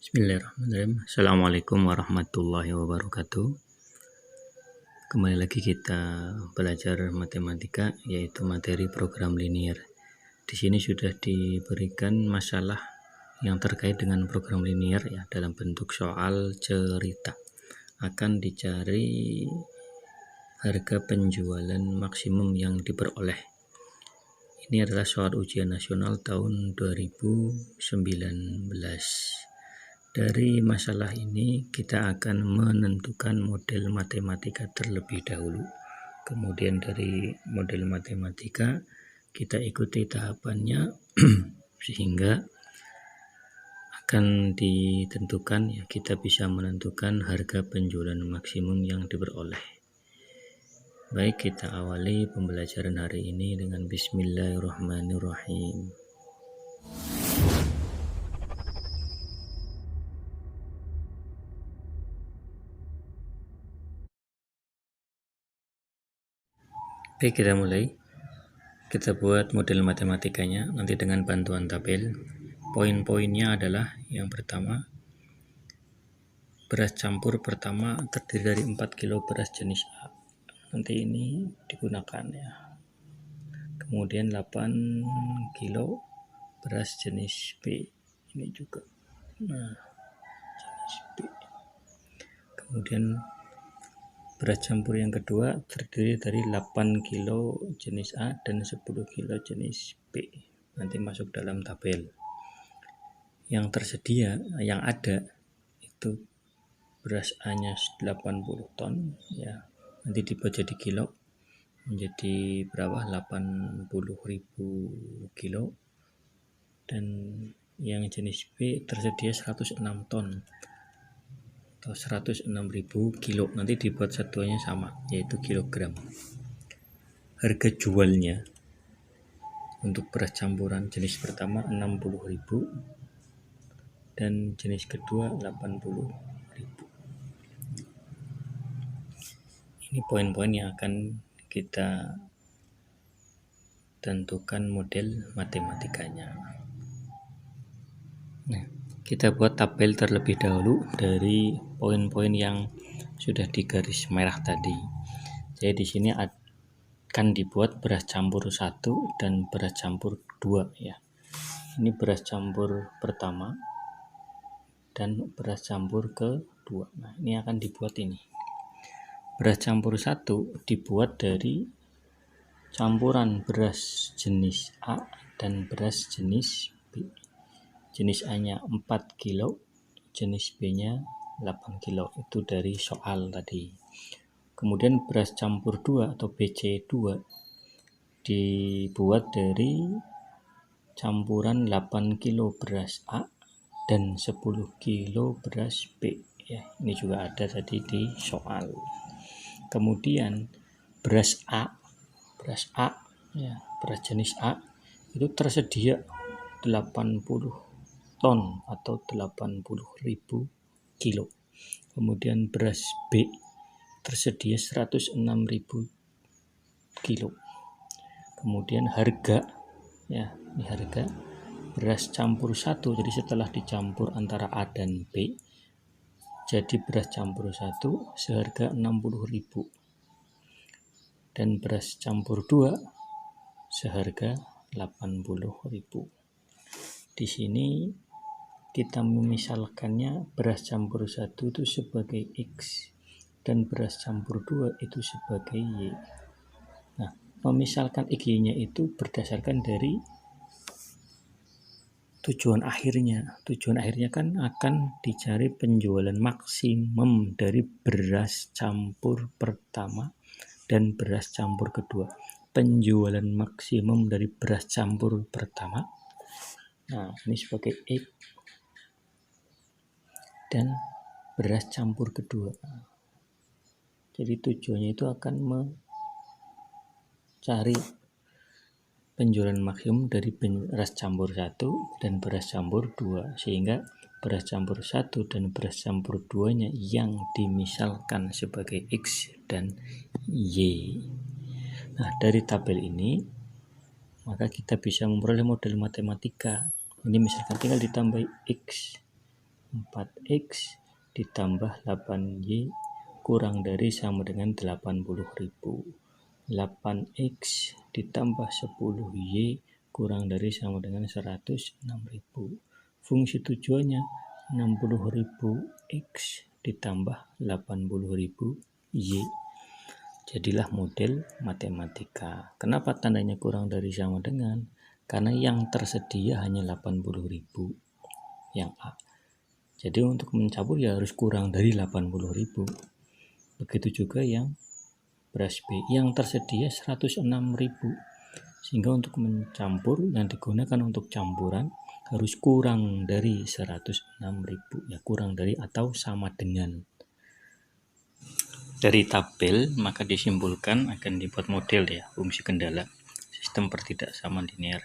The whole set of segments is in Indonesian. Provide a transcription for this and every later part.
Bismillahirrahmanirrahim. Assalamualaikum warahmatullahi wabarakatuh. Kembali lagi kita belajar matematika, yaitu materi program linier. Di sini sudah diberikan masalah yang terkait dengan program linier ya, dalam bentuk soal cerita. Akan dicari harga penjualan maksimum yang diperoleh. Ini adalah soal ujian nasional tahun 2019. Dari masalah ini kita akan menentukan model matematika terlebih dahulu. Kemudian dari model matematika kita ikuti tahapannya sehingga akan ditentukan ya, kita bisa menentukan harga penjualan maksimum yang diperoleh. Baik, kita awali pembelajaran hari ini dengan Bismillahirrahmanirrahim. Baik, kita mulai. Kita buat model matematikanya nanti dengan bantuan tabel. Poin-poinnya adalah yang pertama, beras campur pertama terdiri dari 4 kilo beras jenis A. Nanti ini digunakan ya. Kemudian 8 kilo beras jenis B. Ini juga. Nah, jenis B. Kemudian beras campur yang kedua terdiri dari 8 kilo jenis A dan 10 kilo jenis B. Nanti masuk dalam tabel. Yang tersedia, yang ada itu beras A-nya 80 ton ya. Nanti dibuat jadi kilo menjadi berapa? 80.000 kilo. Dan yang jenis B tersedia 106 ton atau 106.000 kilo. Nanti dibuat satuannya sama, yaitu kilogram. Harga jualnya untuk beras campuran jenis pertama 60.000 dan jenis kedua 80.000. Ini poin-poin yang akan kita tentukan model matematikanya. Nah, kita buat tabel terlebih dahulu dari poin-poin yang sudah digaris merah tadi. Jadi di sini akan dibuat beras campur 1 dan beras campur 2 ya. Ini beras campur pertama dan beras campur kedua. Nah, ini akan dibuat ini. Beras campur 1 dibuat dari campuran beras jenis A dan beras jenis B. Jenis A-nya 4 kilo, jenis B-nya 8 kilo. Itu dari soal tadi. Kemudian beras campur 2 atau BC2 dibuat dari campuran 8 kilo beras A dan 10 kilo beras B. Ya, ini juga ada tadi di soal. Kemudian beras A ya, beras jenis A itu tersedia 80 ton atau 80.000 kilo. Kemudian beras B tersedia 106.000 kilo. Kemudian harga ya, ini harga beras campur 1. Jadi setelah dicampur antara A dan B jadi beras campur 1 seharga 60.000. Dan beras campur 2 seharga 80.000. Di sini kita memisalkannya beras campur 1 itu sebagai X dan beras campur 2 itu sebagai Y. Nah, memisalkan X-nya itu berdasarkan dari tujuan akhirnya. Tujuan akhirnya kan akan dicari penjualan maksimum dari beras campur pertama dan beras campur kedua. Penjualan maksimum dari beras campur pertama, nah ini sebagai X, dan beras campur kedua. Jadi tujuannya itu akan mencari penjualan maksimum dari beras campur 1 dan beras campur 2, sehingga beras campur 1 dan beras campur 2-nya yang dimisalkan sebagai X dan Y. Nah, dari tabel ini maka kita bisa memperoleh model matematika. Ini misalkan tinggal ditambah X 4X ditambah 8Y kurang dari sama dengan 80.000. 8X ditambah 10Y kurang dari sama dengan 106.000. Fungsi tujuannya 60.000 X ditambah 80.000 Y. Jadilah model matematika. Kenapa tandanya kurang dari sama dengan? Karena yang tersedia hanya 80.000 yang A. Jadi untuk mencampur ya harus kurang dari 80.000. Begitu juga yang beras B. Yang tersedia 106.000. Sehingga untuk mencampur yang digunakan untuk campuran harus kurang dari 106.000. Ya kurang dari atau sama dengan. Dari tabel maka disimpulkan akan dibuat model ya fungsi kendala sistem pertidaksamaan linear.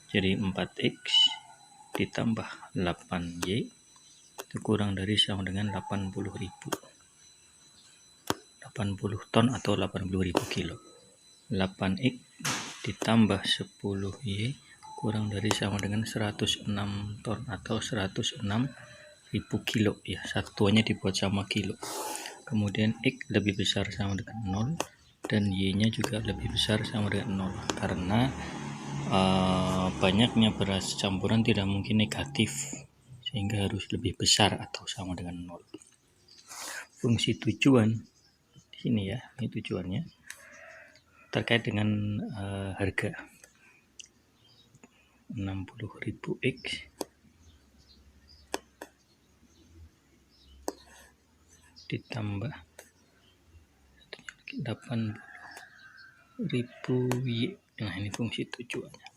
Jadi 4X ditambah 8Y itu kurang dari sama dengan 80.000. 80 ton atau 80.000 kilo. 8X ditambah 10Y kurang dari sama dengan 106 ton atau 106.000 kilo ya, satuannya dibuat sama kilo. Kemudian X lebih besar sama dengan 0 dan Y-nya juga lebih besar sama dengan 0 karena banyaknya beras campuran tidak mungkin negatif sehingga harus lebih besar atau sama dengan 0. Fungsi tujuan di sini ya, ini tujuannya terkait dengan harga 60.000 X ditambah 80.000 Y. Nah ini fungsi tujuannya.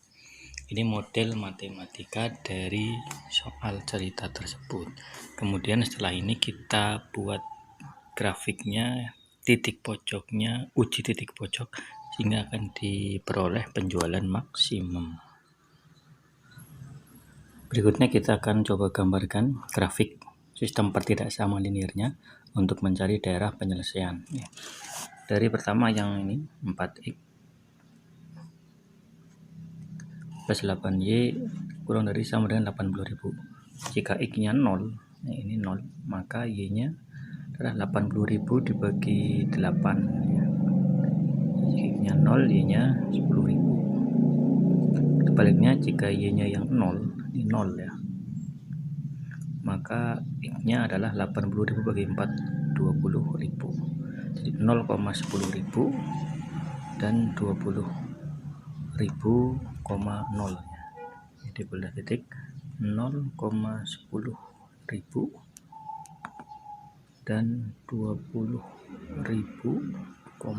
Ini model matematika dari soal cerita tersebut. Kemudian setelah ini kita buat grafiknya, titik pojoknya, uji titik pojok sehingga akan diperoleh penjualan maksimum. Berikutnya kita akan coba gambarkan grafik sistem pertidaksamaan linearnya untuk mencari daerah penyelesaian. Dari pertama yang ini 4X plus 8Y kurang dari sama dengan 80.000. Jika X-nya 0, ini 0, maka Y-nya adalah 80.000 dibagi 8. X-nya 0, Y-nya 10.000. Sebaliknya jika Y-nya yang 0, ini 0 ya, maka X-nya adalah 80.000 bagi 4, 20.000. Jadi 0,10.000 dan 20.000, 0 nya. Jadi boleh titik 0,10.000 dan 20.000, 0.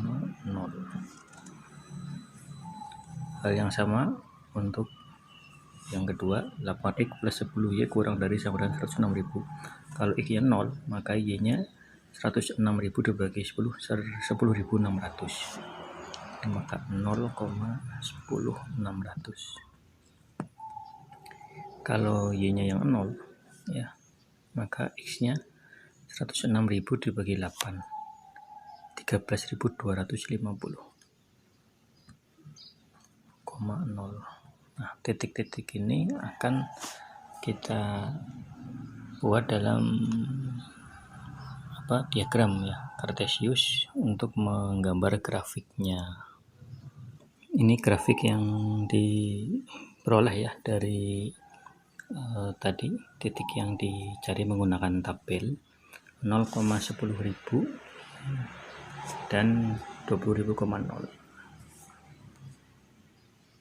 Hal yang sama untuk yang kedua, 8X plus 10Y kurang dari sama dengan 106.000. Kalau X-nya 0, maka Y-nya 106.000 dibagi 10, 10.600. Maka 0,10600. Kalau Y-nya yang 0 ya, maka X-nya 106.000 dibagi 8, 13.250,0. Nah, titik-titik ini akan kita buat dalam diagram ya, kartesius untuk menggambar grafiknya. Ini grafik yang diperoleh ya dari tadi titik yang dicari menggunakan tabel 0,10.000 dan 20.000,0.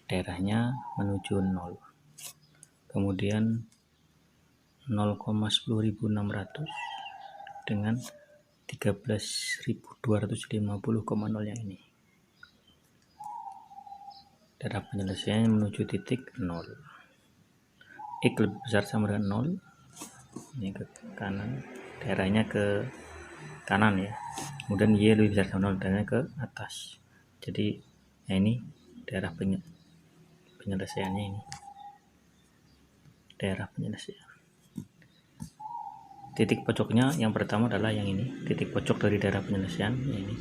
Daerahnya menuju 0. Kemudian 0,10.600 dengan 13.250,0 yang ini. Daerah penyelesaiannya menuju titik 0. X lebih besar sama dengan 0. Ini ke kanan, daerahnya ke kanan ya. Kemudian Y lebih besar sama 0, daerahnya ke atas. Jadi ini daerah penyelesaiannya ini. Daerah penyelesaian. Titik pojoknya yang pertama adalah yang ini, titik pojok dari daerah penyelesaian ini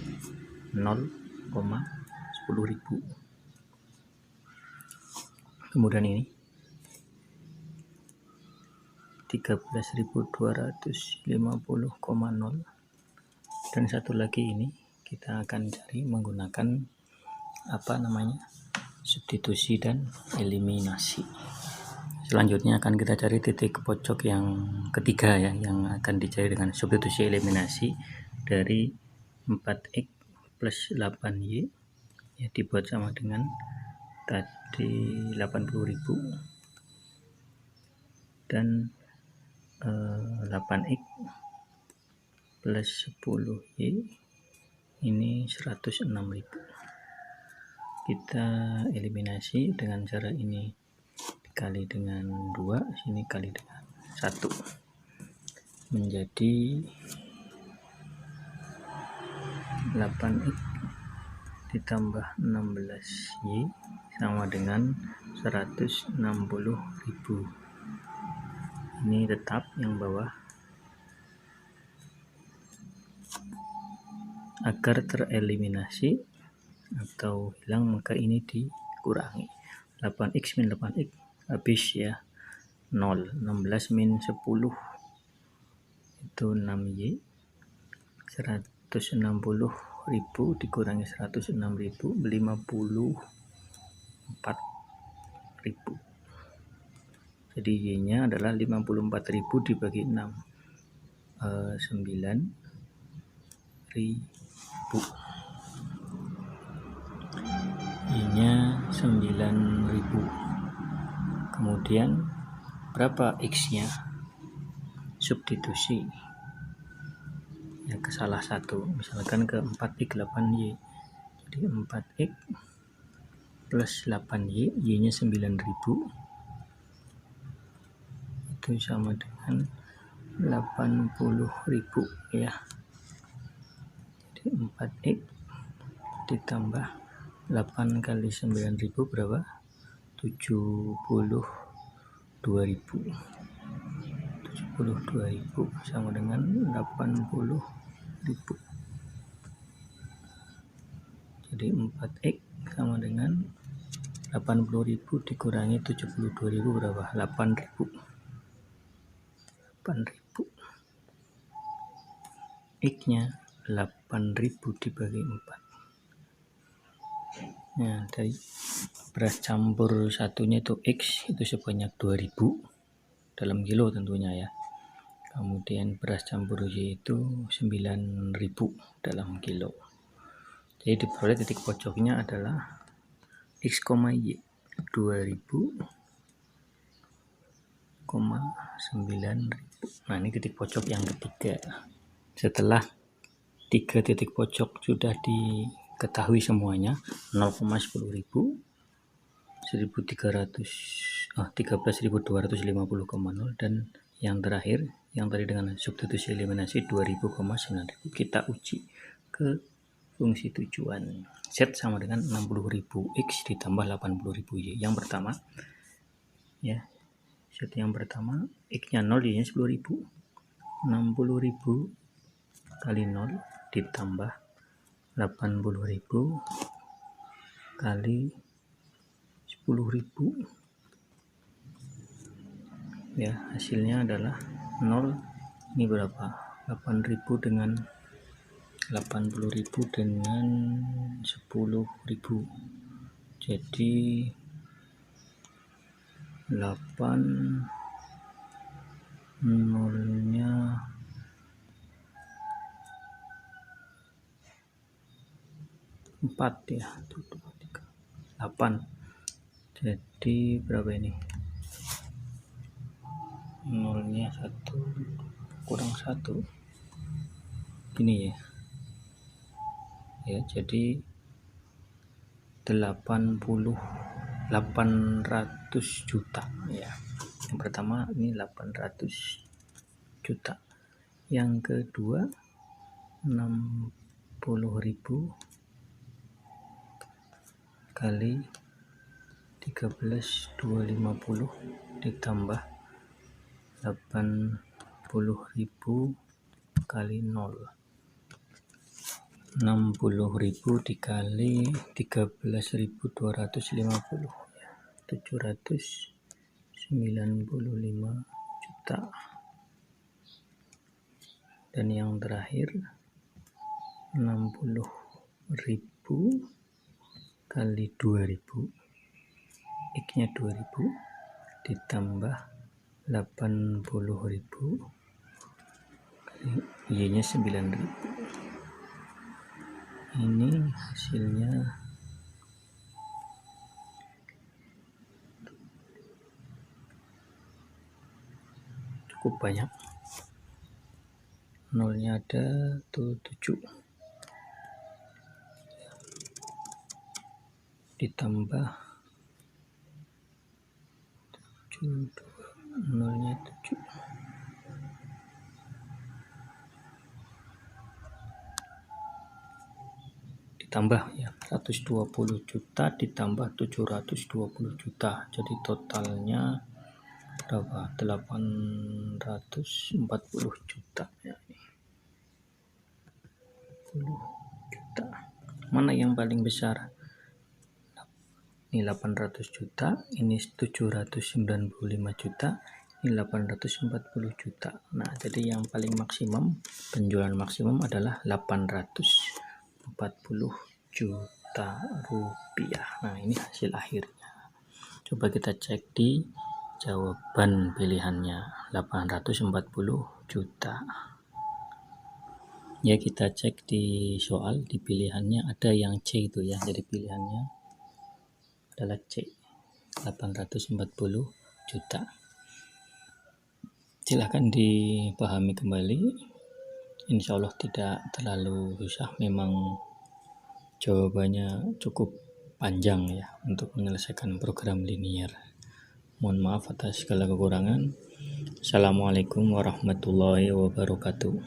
0,10.000. Kemudian ini 13.250,0. Dan satu lagi ini kita akan cari menggunakan substitusi dan eliminasi. Selanjutnya akan kita cari titik pojok yang ketiga ya, yang akan dicari dengan substitusi eliminasi dari 4x plus 8y ya, dibuat sama dengan tadi 80.000 dan 8x plus 10y ini 106.000. Kita eliminasi dengan cara ini dikali dengan 2, sini kali dengan 1, menjadi 8x ditambah 16y sama dengan 160.000. Ini tetap yang bawah. Agar tereliminasi atau hilang maka ini dikurangi. 8x min 8x habis ya, 0. 16 min 10 itu 6y. 160.000 dikurangi 106.000 54.000. Jadi y nya adalah 54.000 dibagi 6, 9.000. Y-nya 9.000. Kemudian berapa X-nya? Substitusi ya ke salah satu, misalkan ke 4x 8y. Jadi 4x plus 8y, y-nya 9.000 itu sama dengan 80.000 ya. Jadi 4x ditambah 8 kali 9.000 berapa? 72.000 sama dengan 80.000. Jadi 4x sama dengan 80.000 dikurangi 72.000 berapa? 8.000. X-nya 8.000 dibagi 4. Nah, dari beras campur satunya itu X itu sebanyak 2.000 dalam kilo tentunya ya. Kemudian beras campur Y itu 9.000 dalam kilo. Jadi diperoleh titik pojoknya adalah X, Y 2.000, 9.000. Nah, ini titik pojok yang ketiga. Setelah 3 titik pojok sudah diketahui semuanya, 0,10.000, 13.250,0 dan yang terakhir yang tadi dengan substitusi eliminasi 2.000,9.000. Kita uji ke fungsi tujuan. Z sama dengan 60.000 X ditambah 80.000 Y. Yang pertama ya, Z yang pertama X nya 0, Y nya 10.000. 60.000 kali 0 ditambah 80.000 kali 10.000 ya, hasilnya adalah 0. Ini berapa? 80.000 dengan 10.000. Jadi 8 nolnya 4 ya, 8. Jadi berapa ini? Nolnya 1 kurang 1 ini ya. Ya, jadi 800 juta ya. Yang pertama ini 800 juta. Yang kedua 60.000 kali 13.250 ditambah 80.000 kali 0. 60.000 dikali 13.250 ya, 795 juta. juta. Dan yang terakhir 60.000 kali 2.000, X-nya 2.000 ditambah 80.000 kali Y-nya 9.000. Ini hasilnya cukup banyak. Nolnya ada tuh 7 ditambah 7, nolnya 7 ditambah ya 120 juta ditambah 720 juta, jadi totalnya berapa? 840 juta ya. 10 juta. Mana yang paling besar? Ini 800 juta, ini 795 juta, ini 840 juta. Nah, jadi yang paling maksimum, penjualan maksimum adalah 840 juta rupiah. Nah, ini hasil akhirnya. Coba kita cek di jawaban pilihannya, 840 juta. Ya, kita cek di soal, di pilihannya ada yang C itu ya, jadi pilihannya adalah C, 840 juta. Silahkan dipahami kembali, insya Allah tidak terlalu susah, memang jawabannya cukup panjang ya untuk menyelesaikan program linear. Mohon maaf atas segala kekurangan. Assalamualaikum warahmatullahi wabarakatuh.